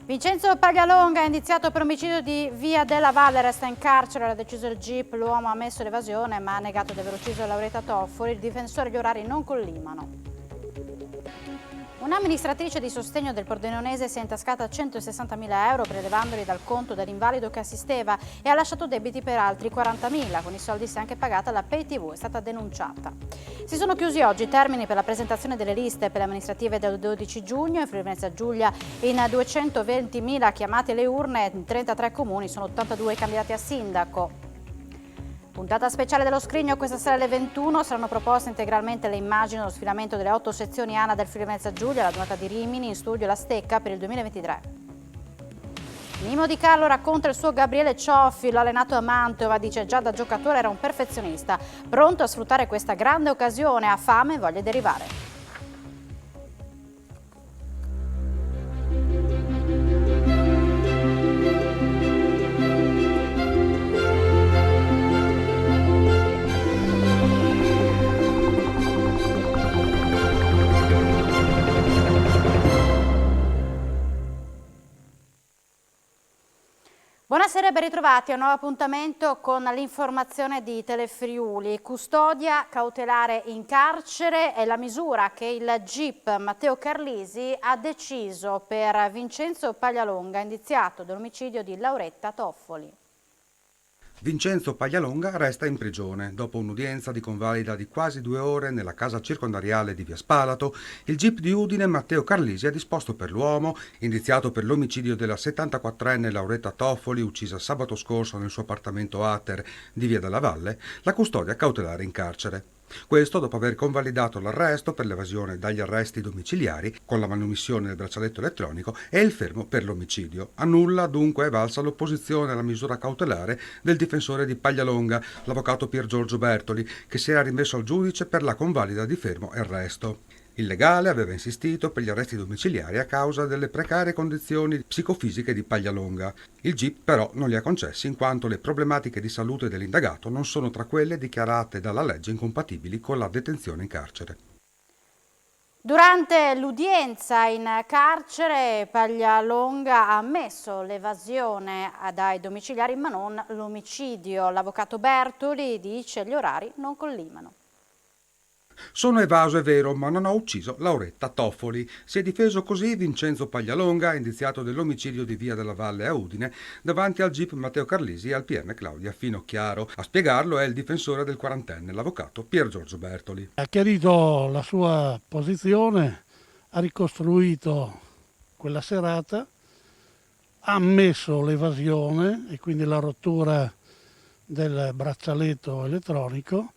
Vincenzo Paglialonga è indiziato per omicidio di Via della Valle, resta in carcere, l'ha deciso il GIP, l'uomo ha ammesso l'evasione ma ha negato di aver ucciso Lauretta Toffoli, il difensore e gli orari non collimano. Un'amministratrice di sostegno del Pordenonese si è intascata 160.000 euro prelevandoli dal conto dell'invalido che assisteva e ha lasciato debiti per altri 40.000. Con i soldi si è anche pagata la Pay TV, è stata denunciata. Si sono chiusi oggi i termini per la presentazione delle liste per le amministrative del 12 giugno. In Friuli Venezia Giulia in 220.000 chiamate alle urne, in 33 comuni sono 82 candidati a sindaco. Puntata speciale dello Scrigno, questa sera alle 21 saranno proposte integralmente le immagini dello sfilamento delle 8 sezioni ANA del Friuli Venezia Giulia, la donata di Rimini, in studio La Stecca per il 2023. Mimo Di Carlo racconta il suo Gabriele Cioffi, l'ha allenato a Mantova, dice già da giocatore era un perfezionista, pronto a sfruttare questa grande occasione, ha fame e voglia di arrivare. Buonasera e ben ritrovati a un nuovo appuntamento con l'informazione di Telefriuli. Custodia cautelare in carcere è la misura che il GIP Matteo Carlisi ha deciso per Vincenzo Paglialonga, indiziato dell'omicidio di Lauretta Toffoli. Vincenzo Paglialonga resta in prigione. Dopo un'udienza di convalida di quasi 2 ore nella casa circondariale di Via Spalato, il GIP di Udine Matteo Carlisi ha disposto per l'uomo, indiziato per l'omicidio della 74enne Lauretta Toffoli, uccisa sabato scorso nel suo appartamento Ater di Via della Valle, la custodia cautelare in carcere. Questo dopo aver convalidato l'arresto per l'evasione dagli arresti domiciliari con la manomissione del braccialetto elettronico e il fermo per l'omicidio. A nulla dunque è valsa l'opposizione alla misura cautelare del difensore di Paglialonga, l'avvocato Pier Giorgio Bertoli, che si era rimesso al giudice per la convalida di fermo e arresto. Il legale aveva insistito per gli arresti domiciliari a causa delle precarie condizioni psicofisiche di Paglialonga. Il GIP però non li ha concessi in quanto le problematiche di salute dell'indagato non sono tra quelle dichiarate dalla legge incompatibili con la detenzione in carcere. Durante l'udienza in carcere Paglialonga ha ammesso l'evasione dai domiciliari ma non l'omicidio. L'avvocato Bertoli dice gli orari non collimano. Sono evaso, è vero, ma non ho ucciso Lauretta Toffoli. Si è difeso così Vincenzo Paglialonga, indiziato dell'omicidio di Via della Valle a Udine, davanti al GIP Matteo Carlisi e al PM Claudia Finocchiaro. A spiegarlo è il difensore del quarantenne, l'avvocato Pier Giorgio Bertoli. Ha chiarito la sua posizione, ha ricostruito quella serata, ha ammesso l'evasione e quindi la rottura del braccialetto elettronico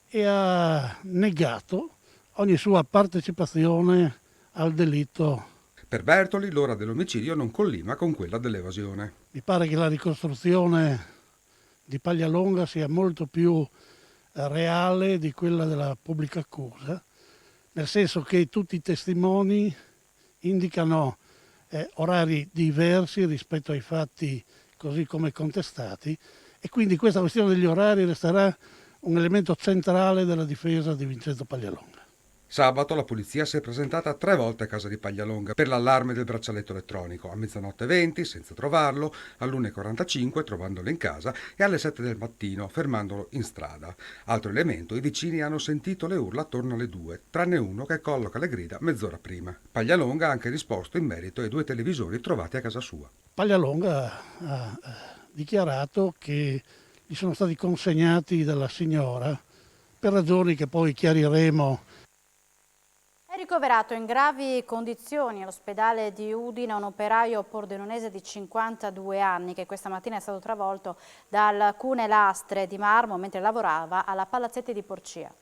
e ha negato ogni sua partecipazione al delitto. Per Bertoli l'ora dell'omicidio non collima con quella dell'evasione. Mi pare che la ricostruzione di Paglialonga sia molto più reale di quella della pubblica accusa, nel senso che tutti i testimoni indicano orari diversi rispetto ai fatti così come contestati e quindi questa questione degli orari resterà un elemento centrale della difesa di Vincenzo Paglialonga. Sabato la polizia si è presentata 3 volte a casa di Paglialonga per l'allarme del braccialetto elettronico, a 00:20 senza trovarlo, all'1:45 trovandolo in casa e alle 7 del mattino fermandolo in strada. Altro elemento, i vicini hanno sentito le urla attorno alle 2, tranne uno che colloca le grida mezz'ora prima. Paglialonga ha anche risposto in merito ai 2 televisori trovati a casa sua. Paglialonga ha dichiarato che gli sono stati consegnati dalla signora per ragioni che poi chiariremo. È ricoverato in gravi condizioni all'ospedale di Udine un operaio pordenonese di 52 anni che questa mattina è stato travolto da alcune lastre di marmo mentre lavorava alla Palazzetti di Porcia.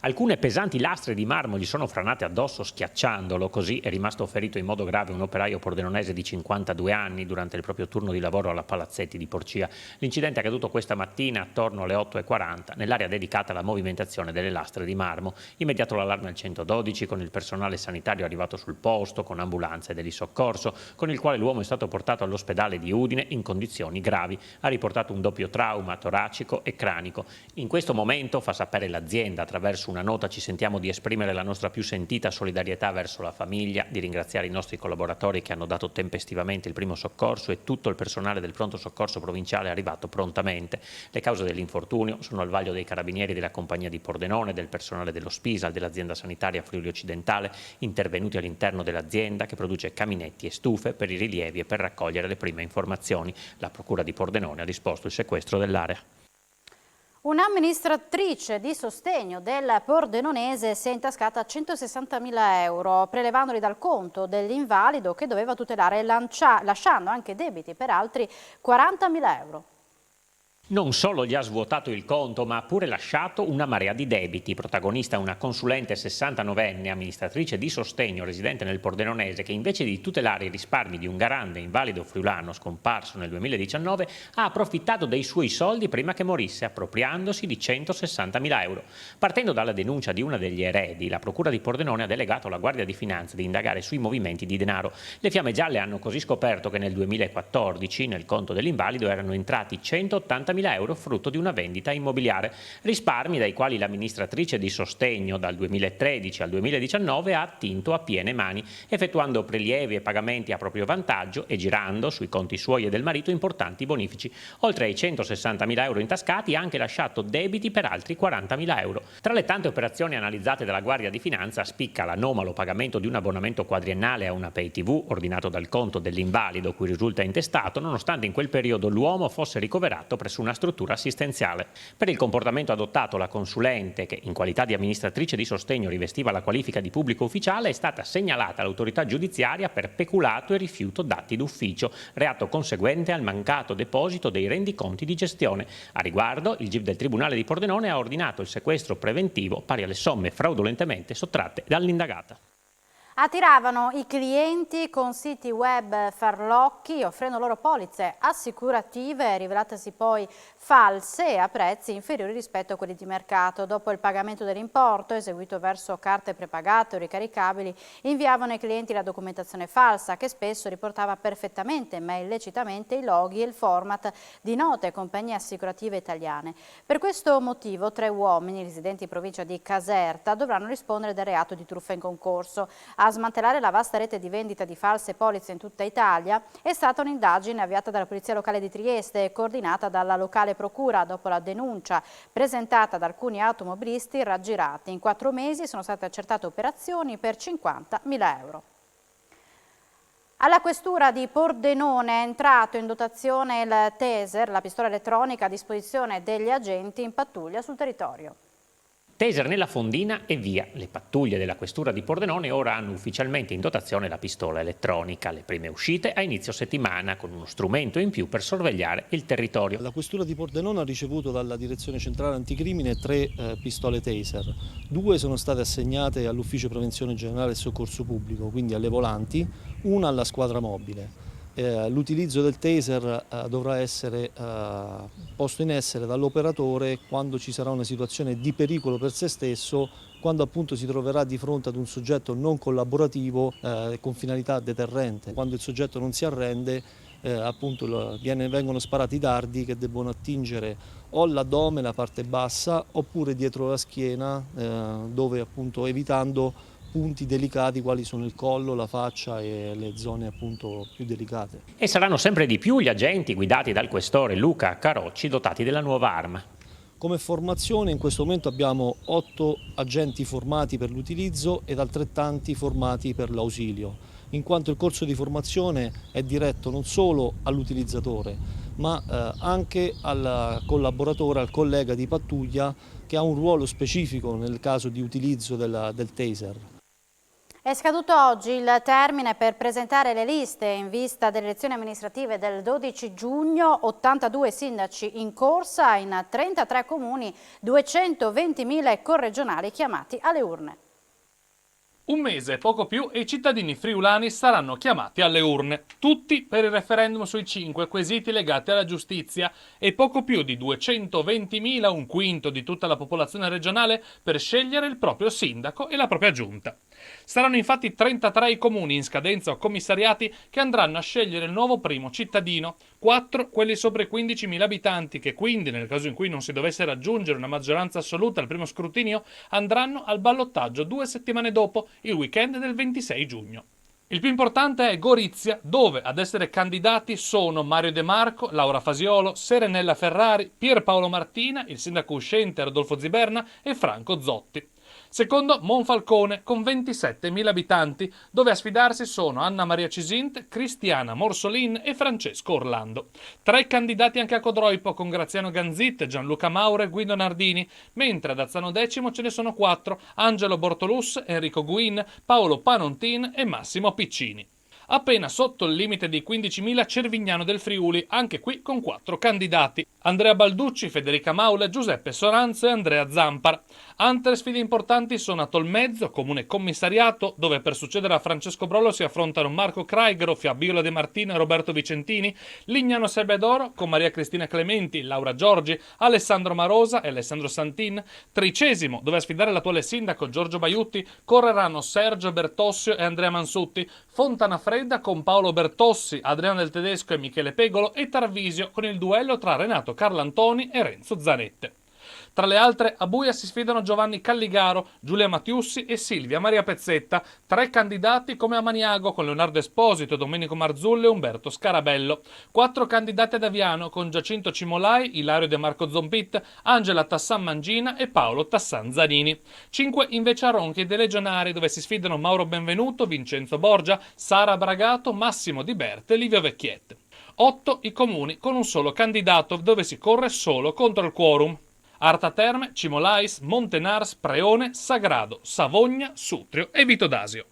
Alcune pesanti lastre di marmo gli sono franate addosso schiacciandolo, così è rimasto ferito in modo grave un operaio pordenonese di 52 anni durante il proprio turno di lavoro alla Palazzetti di Porcia. L'incidente è accaduto questa mattina attorno alle 8:40 nell'area dedicata alla movimentazione delle lastre di marmo. Immediato l'allarme al 112 con il personale sanitario arrivato sul posto, con ambulanze e di soccorso, con il quale l'uomo è stato portato all'ospedale di Udine in condizioni gravi. Ha riportato un doppio trauma toracico e cranico. In questo momento, fa sapere l'azienda attraverso una nota ci sentiamo di esprimere la nostra più sentita solidarietà verso la famiglia, di ringraziare i nostri collaboratori che hanno dato tempestivamente il primo soccorso e tutto il personale del pronto soccorso provinciale è arrivato prontamente. Le cause dell'infortunio sono al vaglio dei carabinieri della compagnia di Pordenone, del personale dello Spisal, dell'azienda sanitaria Friuli Occidentale, intervenuti all'interno dell'azienda che produce caminetti e stufe per i rilievi e per raccogliere le prime informazioni. La Procura di Pordenone ha disposto il sequestro dell'area. Un'amministratrice di sostegno del Pordenonese si è intascata 160.000 euro, prelevandoli dal conto dell'invalido che doveva tutelare lasciando anche debiti per altri 40.000 euro. Non solo gli ha svuotato il conto, ma ha pure lasciato una marea di debiti. Protagonista una consulente 69enne, amministratrice di sostegno residente nel Pordenonese, che invece di tutelare i risparmi di un grande invalido friulano scomparso nel 2019, ha approfittato dei suoi soldi prima che morisse, appropriandosi di 160.000 euro. Partendo dalla denuncia di una degli eredi, la Procura di Pordenone ha delegato alla Guardia di Finanza di indagare sui movimenti di denaro. Le Fiamme Gialle hanno così scoperto che nel 2014 nel conto dell'invalido erano entrati 180.000 euro frutto di una vendita immobiliare, risparmi dai quali l'amministratrice di sostegno dal 2013 al 2019 ha attinto a piene mani, effettuando prelievi e pagamenti a proprio vantaggio e girando sui conti suoi e del marito importanti bonifici. Oltre ai 160.000 euro intascati ha anche lasciato debiti per altri 40.000 euro. Tra le tante operazioni analizzate dalla Guardia di Finanza spicca l'anomalo pagamento di un abbonamento quadriennale a una Pay TV ordinato dal conto dell'invalido cui risulta intestato, nonostante in quel periodo l'uomo fosse ricoverato presso una struttura assistenziale. Per il comportamento adottato la consulente, che in qualità di amministratrice di sostegno rivestiva la qualifica di pubblico ufficiale, è stata segnalata all'autorità giudiziaria per peculato e rifiuto d'atti d'ufficio, reato conseguente al mancato deposito dei rendiconti di gestione. A riguardo, il GIP del Tribunale di Pordenone ha ordinato il sequestro preventivo pari alle somme fraudolentemente sottratte dall'indagata. Attiravano i clienti con siti web farlocchi offrendo loro polizze assicurative rivelatesi poi false e a prezzi inferiori rispetto a quelli di mercato. Dopo il pagamento dell'importo eseguito verso carte prepagate o ricaricabili, inviavano ai clienti la documentazione falsa che spesso riportava perfettamente ma illecitamente i loghi e il format di note compagnie assicurative italiane. Per questo motivo 3 uomini residenti in provincia di Caserta dovranno rispondere del reato di truffa in concorso. A smantellare la vasta rete di vendita di false polizze in tutta Italia è stata un'indagine avviata dalla Polizia Locale di Trieste e coordinata dalla locale procura dopo la denuncia presentata da alcuni automobilisti raggirati. In 4 mesi sono state accertate operazioni per 50.000 euro. Alla questura di Pordenone è entrato in dotazione il taser, la pistola elettronica a disposizione degli agenti in pattuglia sul territorio. Taser nella fondina e via. Le pattuglie della questura di Pordenone ora hanno ufficialmente in dotazione la pistola elettronica. Le prime uscite a inizio settimana con uno strumento in più per sorvegliare il territorio. La questura di Pordenone ha ricevuto dalla direzione centrale anticrimine 3 pistole Taser. 2 sono state assegnate all'ufficio prevenzione generale e soccorso pubblico, quindi alle volanti, una alla squadra mobile. L'utilizzo del taser dovrà essere posto in essere dall'operatore quando ci sarà una situazione di pericolo per se stesso, quando appunto si troverà di fronte ad un soggetto non collaborativo con finalità deterrente. Quando il soggetto non si arrende, appunto vengono sparati i dardi che debbono attingere o l'addome, la parte bassa, oppure dietro la schiena, dove appunto evitando punti delicati quali sono il collo, la faccia e le zone appunto più delicate. E saranno sempre di più gli agenti guidati dal questore Luca Carocci dotati della nuova arma. Come formazione in questo momento abbiamo 8 agenti formati per l'utilizzo ed altrettanti formati per l'ausilio, in quanto il corso di formazione è diretto non solo all'utilizzatore ma anche al collaboratore, al collega di pattuglia che ha un ruolo specifico nel caso di utilizzo del taser. È scaduto oggi il termine per presentare le liste in vista delle elezioni amministrative del 12 giugno, 82 sindaci in corsa in 33 comuni, 220.000 corregionali chiamati alle urne. Un mese, poco più, e i cittadini friulani saranno chiamati alle urne, tutti per il referendum sui 5 quesiti legati alla giustizia e poco più di 220.000, un quinto di tutta la popolazione regionale, per scegliere il proprio sindaco e la propria giunta. Saranno infatti 33 i comuni in scadenza o commissariati che andranno a scegliere il nuovo primo cittadino, 4 quelli sopra i 15.000 abitanti che quindi, nel caso in cui non si dovesse raggiungere una maggioranza assoluta al primo scrutinio, andranno al ballottaggio 2 settimane dopo, il weekend del 26 giugno. Il più importante è Gorizia, dove ad essere candidati sono Mario De Marco, Laura Fasiolo, Serenella Ferrari, Pierpaolo Martina, il sindaco uscente Rodolfo Ziberna e Franco Zotti. Secondo Monfalcone, con 27.000 abitanti, dove a sfidarsi sono Anna Maria Cisint, Cristiana Morsolin e Francesco Orlando. 3 candidati anche a Codroipo, con Graziano Ganzit, Gianluca Mauro e Guido Nardini, mentre ad Azzano X ce ne sono 4, Angelo Bortolus, Enrico Guin, Paolo Panontin e Massimo Piccini. Appena sotto il limite dei 15.000 Cervignano del Friuli, anche qui con 4 candidati: Andrea Balducci, Federica Maula, Giuseppe Soranzo e Andrea Zampar. Altre sfide importanti sono a Tolmezzo, comune commissariato, dove per succedere a Francesco Brollo si affrontano Marco Craigero, Fabiola De Martino e Roberto Vicentini, Lignano Sebedoro con Maria Cristina Clementi, Laura Giorgi, Alessandro Marosa e Alessandro Santin. Tricesimo, dove a sfidare l'attuale sindaco Giorgio Baiutti correranno Sergio Bertossio e Andrea Mansutti, Fontana Fredda con Paolo Bertossi, Adriano Del Tedesco e Michele Pegolo e Tarvisio con il duello tra Renato Carlantoni e Renzo Zanette. Tra le altre, a Buia si sfidano Giovanni Calligaro, Giulia Mattiussi e Silvia Maria Pezzetta, 3 candidati come a Maniago con Leonardo Esposito, Domenico Marzullo e Umberto Scarabello, 4 candidati ad Aviano con Giacinto Cimolai, Ilario De Marco Zompit, Angela Tassan Mangina e Paolo Tassan Zanini. 5 invece a Ronchi dei Legionari, dove si sfidano Mauro Benvenuto, Vincenzo Borgia, Sara Bragato, Massimo Di Berte e Livio Vecchiette. 8 i comuni con un solo candidato, dove si corre solo contro il quorum: Arta Terme, Cimolais, Montenars, Preone, Sagrado, Savogna, Sutrio e Vitodasio.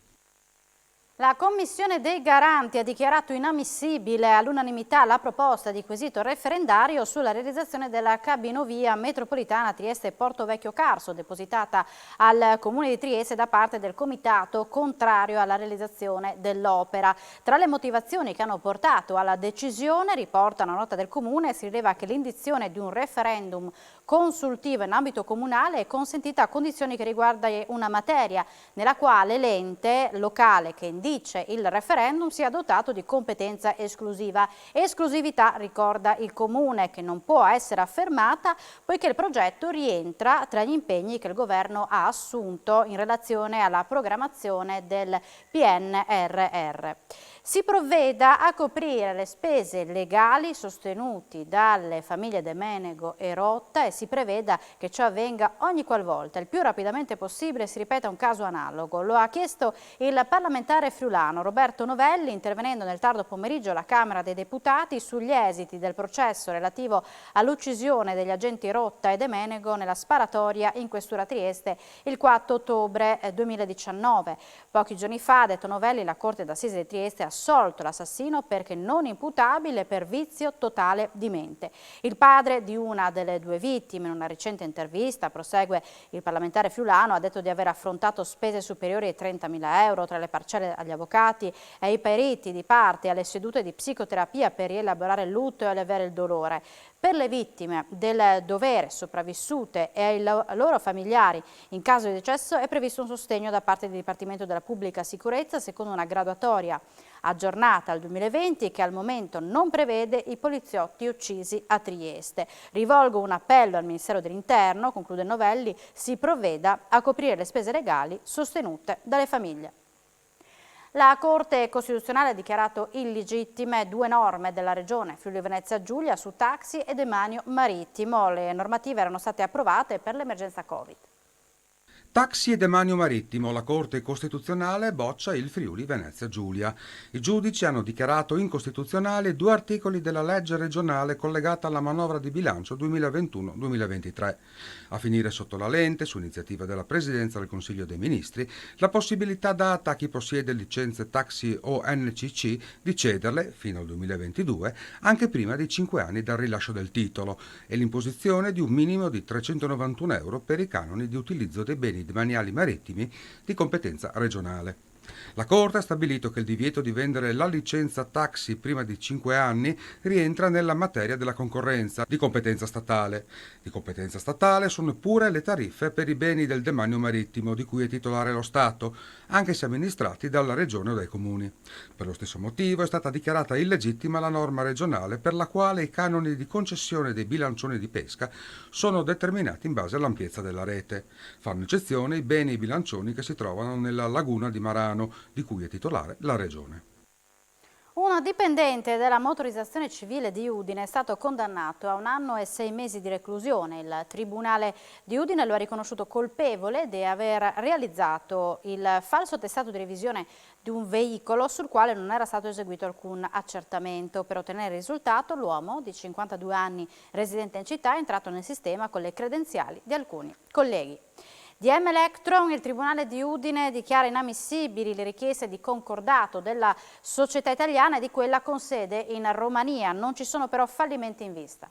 La Commissione dei Garanti ha dichiarato inammissibile all'unanimità la proposta di quesito referendario sulla realizzazione della cabinovia metropolitana Trieste-Porto Vecchio Carso, depositata al Comune di Trieste da parte del Comitato contrario alla realizzazione dell'opera. Tra le motivazioni che hanno portato alla decisione, riporta una nota del Comune, si rileva che l'indizione di un referendum consultivo in ambito comunale è consentita a condizioni che riguardano una materia nella quale l'ente locale che indice il referendum sia dotato di competenza esclusiva. Esclusività, ricorda il Comune, che non può essere affermata poiché il progetto rientra tra gli impegni che il Governo ha assunto in relazione alla programmazione del PNRR. Si provveda a coprire le spese legali sostenute dalle famiglie De Menego e Rotta e si preveda che ciò avvenga ogni qualvolta, il più rapidamente possibile, si ripeta un caso analogo. Lo ha chiesto il parlamentare friulano Roberto Novelli, intervenendo nel tardo pomeriggio alla Camera dei Deputati sugli esiti del processo relativo all'uccisione degli agenti Rotta e De Menego nella sparatoria in questura Trieste il 4 ottobre 2019. Pochi giorni fa, ha detto Novelli, la Corte d'Assise di Trieste ha assolto l'assassino perché non imputabile per vizio totale di mente. Il padre di una delle 2 vittime, in una recente intervista, prosegue il parlamentare friulano, ha detto di aver affrontato spese superiori ai 30.000 euro tra le parcelle agli avvocati e ai periti di parte e alle sedute di psicoterapia per rielaborare il lutto e alleviare il dolore. Per le vittime del dovere sopravvissute e ai loro familiari in caso di decesso è previsto un sostegno da parte del Dipartimento della Pubblica Sicurezza secondo una graduatoria aggiornata al 2020 che al momento non prevede i poliziotti uccisi a Trieste. Rivolgo un appello al Ministero dell'Interno, conclude Novelli, si provveda a coprire le spese legali sostenute dalle famiglie. La Corte Costituzionale ha dichiarato illegittime 2 norme della Regione Friuli-Venezia Giulia su taxi e demanio marittimo. Le normative erano state approvate per l'emergenza Covid. Taxi e demanio marittimo, la Corte Costituzionale boccia il Friuli Venezia Giulia. I giudici hanno dichiarato incostituzionali 2 articoli della legge regionale collegata alla manovra di bilancio 2021-2023. A finire sotto la lente, su iniziativa della Presidenza del Consiglio dei Ministri, la possibilità data a chi possiede licenze taxi o NCC di cederle, fino al 2022, anche prima dei 5 anni dal rilascio del titolo, e l'imposizione di un minimo di 391 euro per i canoni di utilizzo dei beni demaniali marittimi di competenza regionale. La Corte ha stabilito che il divieto di vendere la licenza taxi prima di 5 anni rientra nella materia della concorrenza di competenza statale. Di competenza statale sono pure le tariffe per i beni del demanio marittimo di cui è titolare lo Stato, anche se amministrati dalla Regione o dai Comuni. Per lo stesso motivo è stata dichiarata illegittima la norma regionale per la quale i canoni di concessione dei bilancioni di pesca sono determinati in base all'ampiezza della rete. Fanno eccezione i beni e i bilancioni che si trovano nella laguna di Marano, di cui è titolare la Regione. Un dipendente della motorizzazione civile di Udine è stato condannato a 1 anno e 6 mesi di reclusione. Il Tribunale di Udine lo ha riconosciuto colpevole di aver realizzato il falso attestato di revisione di un veicolo sul quale non era stato eseguito alcun accertamento. Per ottenere il risultato, l'uomo di 52 anni residente in città è entrato nel sistema con le credenziali di alcuni colleghi. DM Electron, il Tribunale di Udine dichiara inammissibili le richieste di concordato della società italiana e di quella con sede in Romania. Non ci sono però fallimenti in vista.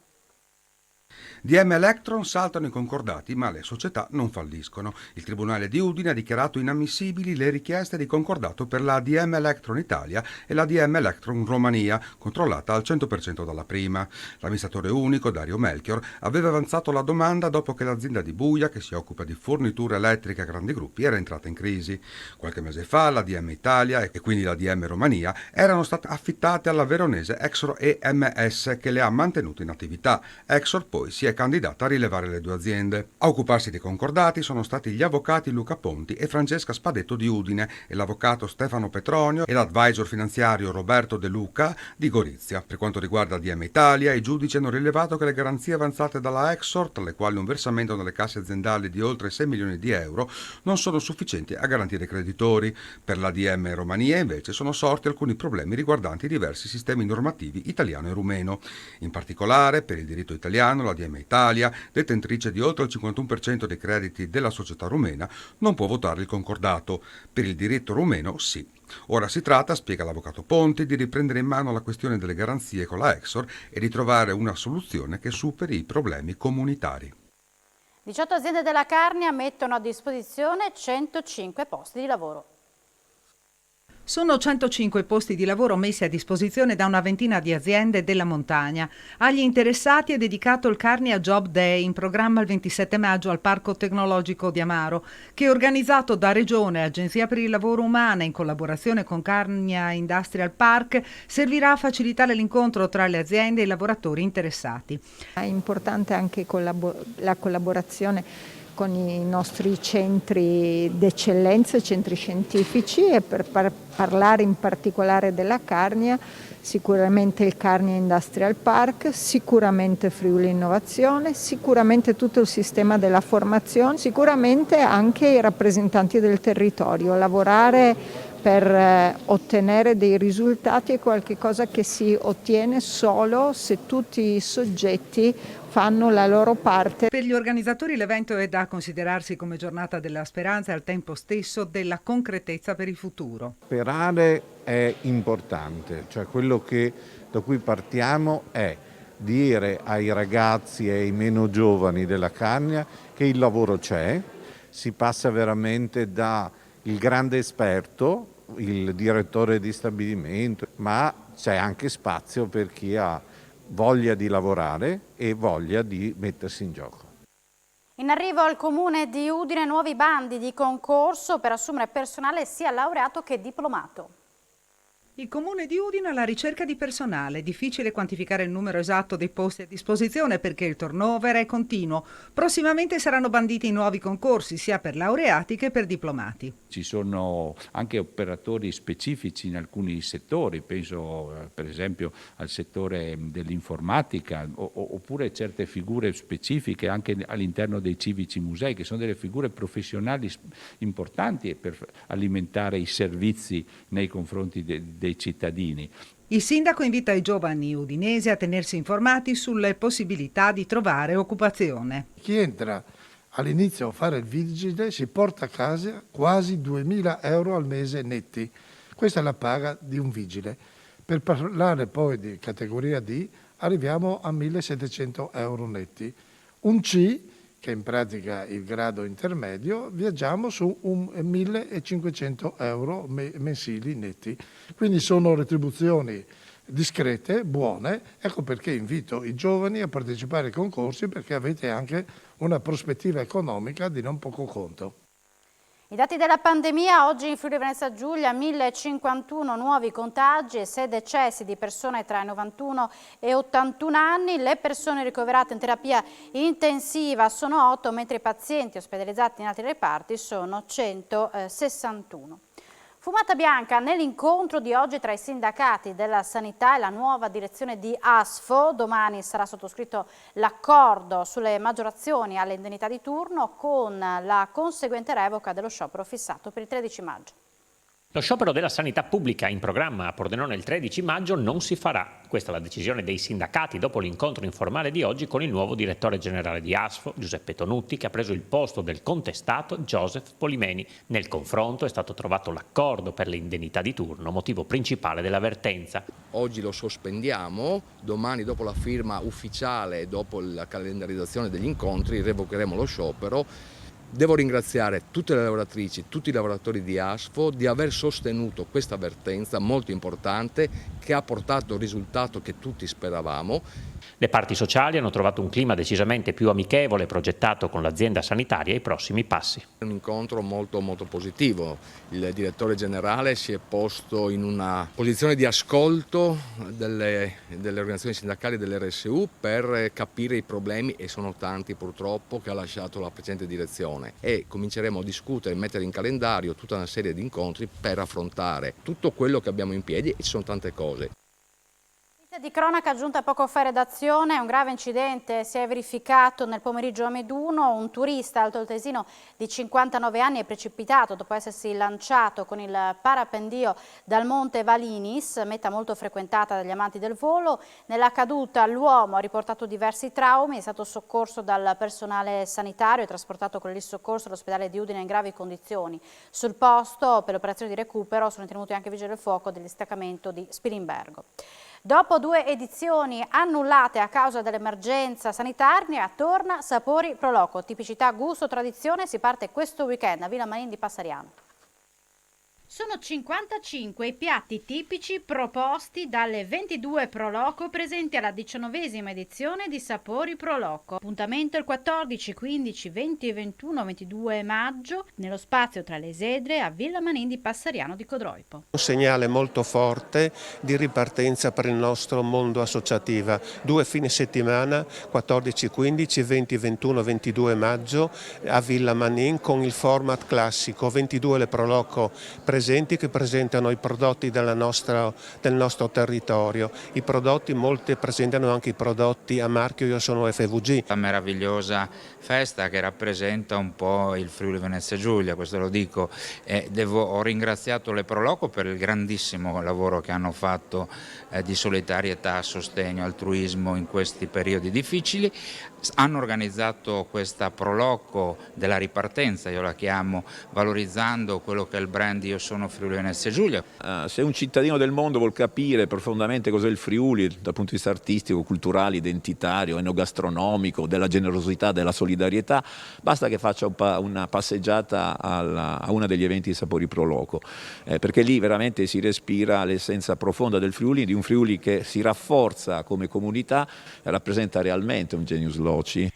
DM Electron saltano i concordati, ma le società non falliscono. Il Tribunale di Udine ha dichiarato inammissibili le richieste di concordato per la DM Electron Italia e la DM Electron Romania, controllata al 100% dalla prima. L'amministratore unico, Dario Melchior, aveva avanzato la domanda dopo che l'azienda di Buia, che si occupa di forniture elettriche a grandi gruppi, era entrata in crisi. Qualche mese fa la DM Italia e quindi la DM Romania erano state affittate alla veronese Exor EMS, che le ha mantenute in attività. Exor poi si è candidata a rilevare le due aziende. A occuparsi dei concordati sono stati gli avvocati Luca Ponti e Francesca Spadetto di Udine e l'avvocato Stefano Petronio e l'advisor finanziario Roberto De Luca di Gorizia. Per quanto riguarda DM Italia, i giudici hanno rilevato che le garanzie avanzate dalla Exor, tra le quali un versamento nelle casse aziendali di oltre 6 milioni di euro, non sono sufficienti a garantire i creditori. Per la DM Romania invece sono sorti alcuni problemi riguardanti diversi sistemi normativi italiano e rumeno. In particolare, per il diritto italiano, la DM Italia, detentrice di oltre il 51% dei crediti della società rumena, non può votare il concordato. Per il diritto rumeno sì. Ora si tratta, spiega l'avvocato Ponti, di riprendere in mano la questione delle garanzie con la Exor e di trovare una soluzione che superi i problemi comunitari. 18 aziende della Carnia mettono a disposizione 105 posti di lavoro. Sono 105 posti di lavoro messi a disposizione da una ventina di aziende della montagna. Agli interessati è dedicato il Carnia Job Day, in programma il 27 maggio al Parco Tecnologico di Amaro, che è organizzato da Regione e Agenzia per il Lavoro Umana in collaborazione con Carnia Industrial Park, servirà a facilitare l'incontro tra le aziende e i lavoratori interessati. È importante anche la collaborazione con i nostri centri d'eccellenza, centri scientifici, e per parlare in particolare della Carnia, sicuramente il Carnia Industrial Park, sicuramente Friuli Innovazione, sicuramente tutto il sistema della formazione, sicuramente anche i rappresentanti del territorio. Lavorare per ottenere dei risultati è qualcosa che si ottiene solo se tutti i soggetti fanno la loro parte. Per gli organizzatori l'evento è da considerarsi come giornata della speranza e al tempo stesso della concretezza per il futuro. Sperare è importante, cioè quello da cui partiamo è dire ai ragazzi e ai meno giovani della Carnia che il lavoro c'è, si passa veramente da il grande esperto, il direttore di stabilimento, ma c'è anche spazio per chi ha voglia di lavorare e voglia di mettersi in gioco. In arrivo al Comune di Udine nuovi bandi di concorso per assumere personale sia laureato che diplomato. Il Comune di Udine alla ricerca di personale. Difficile quantificare il numero esatto dei posti a disposizione perché il turnover è continuo. Prossimamente saranno banditi nuovi concorsi sia per laureati che per diplomati. Ci sono anche operatori specifici in alcuni settori, penso per esempio al settore dell'informatica oppure certe figure specifiche anche all'interno dei civici musei, che sono delle figure professionali importanti per alimentare i servizi nei confronti dei cittadini. Il sindaco invita i giovani udinesi a tenersi informati sulle possibilità di trovare occupazione. Chi entra all'inizio a fare il vigile si porta a casa quasi 2.000 euro al mese netti. Questa è la paga di un vigile. Per parlare poi di categoria D arriviamo a 1.700 euro netti. Un C che è in pratica il grado intermedio, viaggiamo su 1.500 euro mensili netti. Quindi sono retribuzioni discrete, buone, ecco perché invito i giovani a partecipare ai concorsi, perché avete anche una prospettiva economica di non poco conto. I dati della pandemia: oggi in Friuli Venezia Giulia 1051 nuovi contagi e 6 decessi di persone tra i 91 e 81 anni. Le persone ricoverate in terapia intensiva sono 8, mentre i pazienti ospedalizzati in altri reparti sono 161. Fumata bianca nell'incontro di oggi tra i sindacati della sanità e la nuova direzione di ASFO. Domani sarà sottoscritto l'accordo sulle maggiorazioni alle indennità di turno, con la conseguente revoca dello sciopero fissato per il 13 maggio. Lo sciopero della sanità pubblica in programma a Pordenone il 13 maggio non si farà. Questa è la decisione dei sindacati dopo l'incontro informale di oggi con il nuovo direttore generale di ASFO, Giuseppe Tonutti, che ha preso il posto del contestato Joseph Polimeni. Nel confronto è stato trovato l'accordo per le indennità di turno, motivo principale dell'avvertenza. Oggi lo sospendiamo, domani dopo la firma ufficiale e dopo la calendarizzazione degli incontri revocheremo lo sciopero. Devo ringraziare tutte le lavoratrici, tutti i lavoratori di ASFO di aver sostenuto questa avvertenza molto importante che ha portato il risultato che tutti speravamo. Le parti sociali hanno trovato un clima decisamente più amichevole progettato con l'azienda sanitaria ai prossimi passi. Un incontro molto positivo. Il direttore generale si è posto in una posizione di ascolto delle organizzazioni sindacali dell'RSU per capire i problemi, e sono tanti purtroppo, che ha lasciato la precedente direzione, e cominceremo a discutere e mettere in calendario tutta una serie di incontri per affrontare tutto quello che abbiamo in piedi, e ci sono tante cose. Di cronaca giunta poco fa in redazione: un grave incidente si è verificato nel pomeriggio a Meduno. Un turista altoatesino di 59 anni è precipitato dopo essersi lanciato con il parapendio dal monte Valinis, meta molto frequentata dagli amanti del volo. Nella caduta l'uomo ha riportato diversi traumi, è stato soccorso dal personale sanitario e trasportato con il soccorso all'ospedale di Udine in gravi condizioni. Sul posto per l'operazione di recupero sono intervenuti anche i vigili del fuoco del distaccamento di Spilimbergo. Dopo 2 edizioni annullate a causa dell'emergenza sanitaria, torna Sapori Pro Loco. Tipicità, gusto, tradizione. Si parte questo weekend a Villa Manin di Passariano. Sono 55 i piatti tipici proposti dalle 22 Pro Loco presenti alla 19ª edizione di Sapori Pro Loco. Appuntamento il 14, 15, 20 e 21, 22 maggio nello spazio tra le Esedre a Villa Manin di Passariano di Codroipo. Un segnale molto forte di ripartenza per il nostro mondo associativo. 2 fine settimana, 14, 15, 20, 21, 22 maggio a Villa Manin con il format classico, 22 le Pro Loco presenti che presentano i prodotti del nostro territorio. I prodotti, molti presentano anche i prodotti a marchio Io sono FVG. La meravigliosa festa che rappresenta un po' il Friuli Venezia Giulia, questo lo dico. Ho ringraziato le Pro Loco per il grandissimo lavoro che hanno fatto di solidarietà, sostegno, altruismo in questi periodi difficili. Hanno organizzato questa Pro Loco della ripartenza, io la chiamo, valorizzando quello che è il brand Io sono Friuli Venezia Giulia. Se un cittadino del mondo vuol capire profondamente cos'è il Friuli dal punto di vista artistico, culturale, identitario, enogastronomico, della generosità, della solidarietà, basta che faccia una passeggiata a uno degli eventi di Sapori Pro Loco, perché lì veramente si respira l'essenza profonda del Friuli, di un Friuli che si rafforza come comunità, rappresenta realmente un genius loci.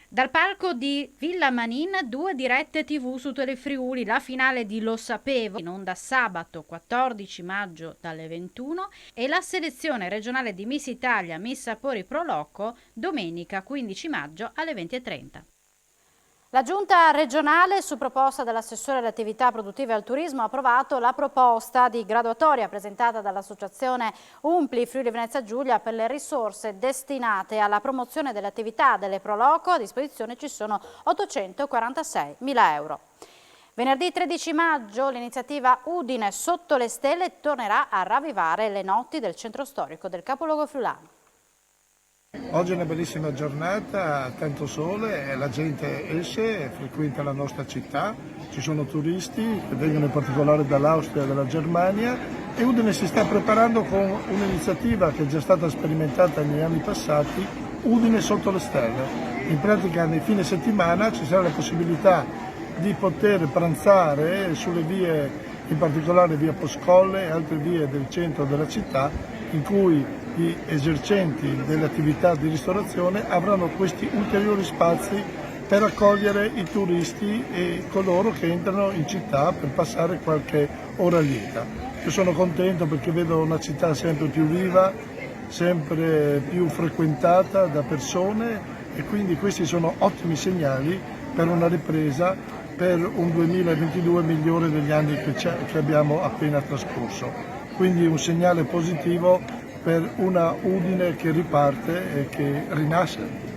Dal palco di Villa Manin 2 dirette TV su Telefriuli, la finale di Lo Sapevo in onda sabato 14 maggio dalle 21 e la selezione regionale di Miss Italia Miss Sapori Pro Loco domenica 15 maggio alle 20:30. La Giunta regionale, su proposta dell'assessore alle attività produttive e al turismo, ha approvato la proposta di graduatoria presentata dall'associazione Umpli Friuli Venezia Giulia per le risorse destinate alla promozione delle attività delle Pro Loco. A disposizione ci sono 846.000 euro. Venerdì 13 maggio l'iniziativa Udine sotto le stelle tornerà a ravvivare le notti del centro storico del capoluogo friulano. Oggi è una bellissima giornata, tanto sole, la gente esce, frequenta la nostra città, ci sono turisti che vengono in particolare dall'Austria e dalla Germania, e Udine si sta preparando con un'iniziativa che è già stata sperimentata negli anni passati, Udine sotto le stelle. In pratica nei fine settimana ci sarà la possibilità di poter pranzare sulle vie, in particolare via Poscolle e altre vie del centro della città, in cui gli esercenti delle attività di ristorazione avranno questi ulteriori spazi per accogliere i turisti e coloro che entrano in città per passare qualche ora lieta. Io sono contento perché vedo una città sempre più viva, sempre più frequentata da persone, e quindi questi sono ottimi segnali per una ripresa, per un 2022 migliore degli anni che abbiamo appena trascorso. Quindi un segnale positivo per una Udine che riparte e che rinasce.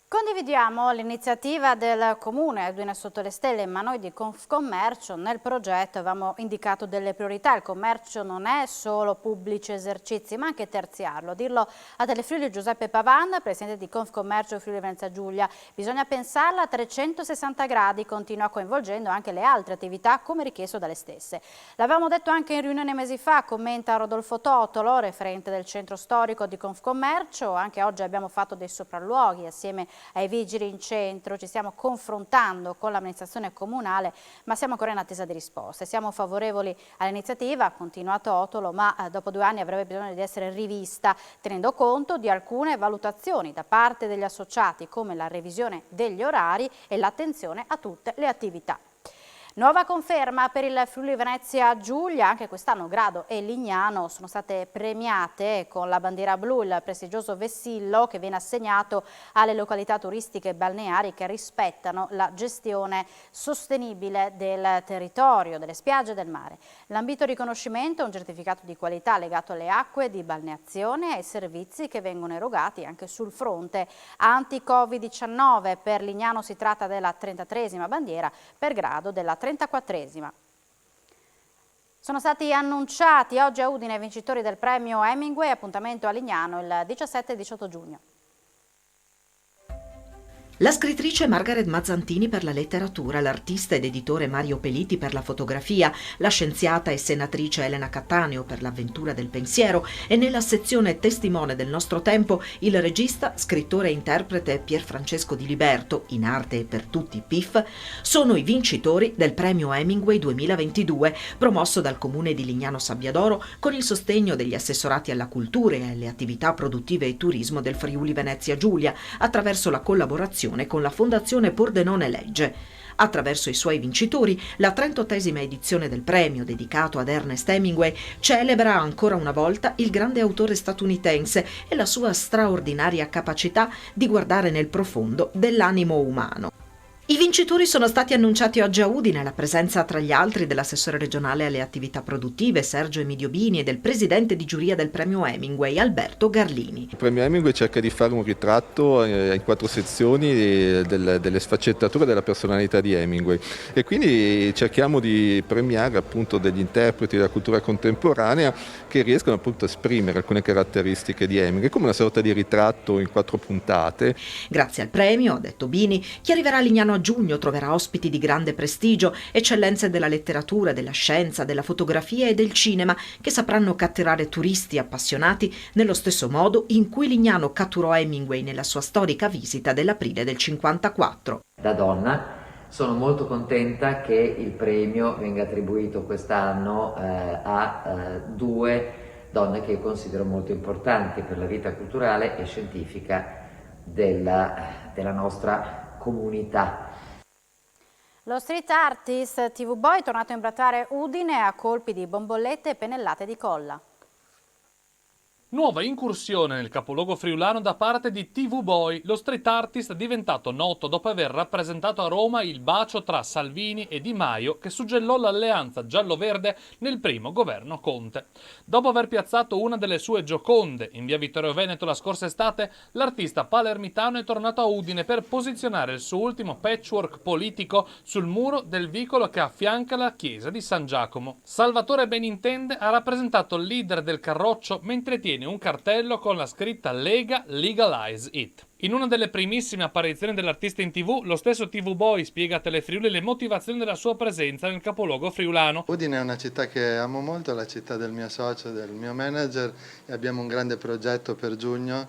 Condividiamo l'iniziativa del Comune Udine Sotto le Stelle, ma noi di Confcommercio nel progetto avevamo indicato delle priorità. Il commercio non è solo pubblici esercizi, ma anche terziarlo. A dirlo a Telefriuli Giuseppe Pavan, presidente di Confcommercio Friuli Venezia Giulia. Bisogna pensarla a 360 gradi, continua coinvolgendo anche le altre attività come richiesto dalle stesse. L'avevamo detto anche in riunione mesi fa, commenta Rodolfo Totolo, referente del centro storico di Confcommercio. Anche oggi abbiamo fatto dei sopralluoghi assieme ai vigili in centro, ci stiamo confrontando con l'amministrazione comunale, ma siamo ancora in attesa di risposte. Siamo favorevoli all'iniziativa, continua Totolo, ma dopo 2 anni avrebbe bisogno di essere rivista, tenendo conto di alcune valutazioni da parte degli associati, come la revisione degli orari e l'attenzione a tutte le attività. Nuova conferma per il Friuli Venezia Giulia, anche quest'anno Grado e Lignano sono state premiate con la bandiera blu, il prestigioso vessillo che viene assegnato alle località turistiche e balneari che rispettano la gestione sostenibile del territorio, delle spiagge e del mare. L'ambito riconoscimento è un certificato di qualità legato alle acque di balneazione e ai servizi che vengono erogati anche sul fronte anti-Covid-19. Per Lignano si tratta della 33esima bandiera, per Grado della 34esima. Sono stati annunciati oggi a Udine i vincitori del premio Hemingway, appuntamento a Lignano il 17 e 18 giugno. La scrittrice Margaret Mazzantini per la letteratura, l'artista ed editore Mario Peliti per la fotografia, la scienziata e senatrice Elena Cattaneo per l'avventura del pensiero e nella sezione testimone del nostro tempo il regista, scrittore e interprete Pierfrancesco Di Liberto, in arte e per tutti PIF, sono i vincitori del premio Hemingway 2022 promosso dal Comune di Lignano Sabbiadoro con il sostegno degli assessorati alla cultura e alle attività produttive e turismo del Friuli Venezia Giulia attraverso la collaborazione con la Fondazione Pordenone Legge. Attraverso i suoi vincitori, la 38esima edizione del premio, dedicato ad Ernest Hemingway, celebra ancora una volta il grande autore statunitense e la sua straordinaria capacità di guardare nel profondo dell'animo umano. I vincitori sono stati annunciati oggi a Udine, la presenza tra gli altri dell'assessore regionale alle attività produttive Sergio Emidio Bini e del presidente di giuria del premio Hemingway Alberto Garlini. Il premio Hemingway cerca di fare un ritratto in 4 sezioni delle sfaccettature della personalità di Hemingway e quindi cerchiamo di premiare appunto degli interpreti della cultura contemporanea che riescono appunto a esprimere alcune caratteristiche di Hemingway, come una sorta di ritratto in 4 puntate. Grazie al premio, ha detto Bini, chi arriverà a Lignano a giugno troverà ospiti di grande prestigio, eccellenze della letteratura, della scienza, della fotografia e del cinema che sapranno catturare turisti appassionati nello stesso modo in cui Lignano catturò Hemingway nella sua storica visita dell'aprile del 54. Da donna sono molto contenta che il premio venga attribuito quest'anno a 2 donne che io considero molto importanti per la vita culturale e scientifica della nostra comunità. Lo street artist TV Boy è tornato a imbrattare Udine a colpi di bombolette e pennellate di colla. Nuova incursione nel capoluogo friulano da parte di TV Boy, lo street artist diventato noto dopo aver rappresentato a Roma il bacio tra Salvini e Di Maio che suggellò l'alleanza giallo-verde nel primo governo Conte. Dopo aver piazzato una delle sue gioconde in via Vittorio Veneto la scorsa estate, l'artista palermitano è tornato a Udine per posizionare il suo ultimo patchwork politico sul muro del vicolo che affianca la chiesa di San Giacomo. Salvatore Benintende ha rappresentato il leader del Carroccio mentre tiene un cartello con la scritta Lega Legalize It. In una delle primissime apparizioni dell'artista in TV, lo stesso TV Boy spiega a Telefriuli le motivazioni della sua presenza nel capoluogo friulano. Udine è una città che amo molto, è la città del mio socio, del mio manager, e abbiamo un grande progetto per giugno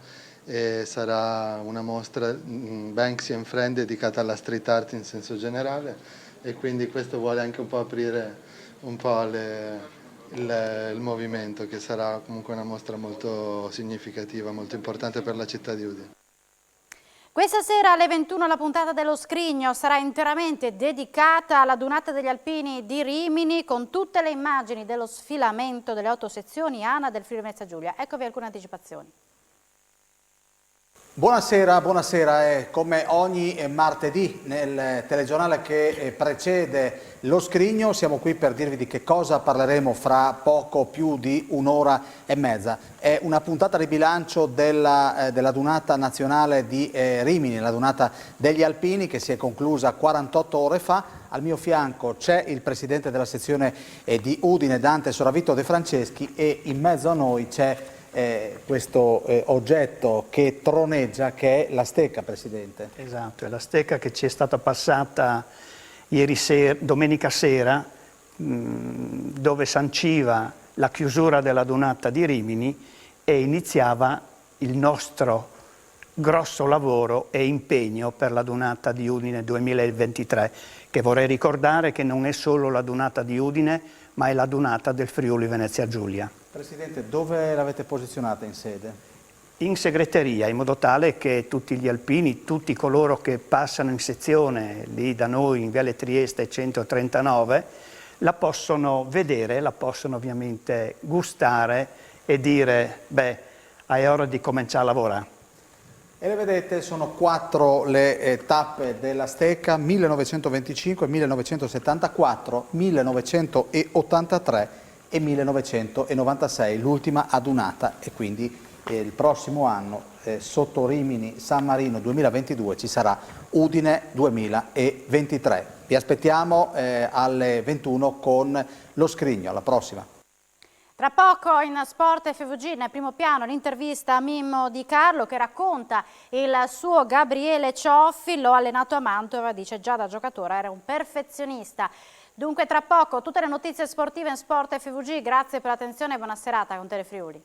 e sarà una mostra Banksy & Friend dedicata alla street art in senso generale, e quindi questo vuole anche un po' aprire un po' il movimento, che sarà comunque una mostra molto significativa, molto importante per la città di Udine. Questa sera alle 21 la puntata dello Scrigno sarà interamente dedicata alla Dunata degli Alpini di Rimini, con tutte le immagini dello sfilamento delle 8 sezioni ANA del Friuli Venezia Giulia. Eccovi alcune anticipazioni. Buonasera, buonasera. Come ogni martedì nel telegiornale che precede lo Scrigno siamo qui per dirvi di che cosa parleremo fra poco più di un'ora e mezza. È una puntata di bilancio della Dunata nazionale di Rimini, la Dunata degli Alpini, che si è conclusa 48 ore fa. Al mio fianco c'è il presidente della sezione di Udine, Dante Soravito De Franceschi, e in mezzo a noi c'è questo oggetto che troneggia, che è la stecca, Presidente. Esatto, è la stecca che ci è stata passata domenica sera, dove sanciva la chiusura della Dunata di Rimini e iniziava il nostro grosso lavoro e impegno per la Dunata di Udine 2023, che vorrei ricordare che non è solo la Dunata di Udine, ma è la Dunata del Friuli Venezia Giulia. Presidente, dove l'avete posizionata in sede? In segreteria, in modo tale che tutti gli alpini, tutti coloro che passano in sezione lì da noi in Viale Trieste 139, la possono vedere, la possono ovviamente gustare e dire, beh, è ora di cominciare a lavorare. E le vedete, sono 4 le tappe della stecca: 1925, 1974, 1983 e 1996, l'ultima adunata, e quindi il prossimo anno sotto Rimini San Marino 2022 ci sarà Udine 2023. Vi aspettiamo alle 21 con lo Scrigno. Alla prossima. Tra poco in Sport FVG, nel primo piano, l'intervista a Mimmo Di Carlo, che racconta il suo Gabriele Cioffi. L'ho allenato a Mantova, dice, già da giocatore era un perfezionista. Dunque tra poco tutte le notizie sportive in Sport FVG. Grazie per l'attenzione e buona serata con Telefriuli.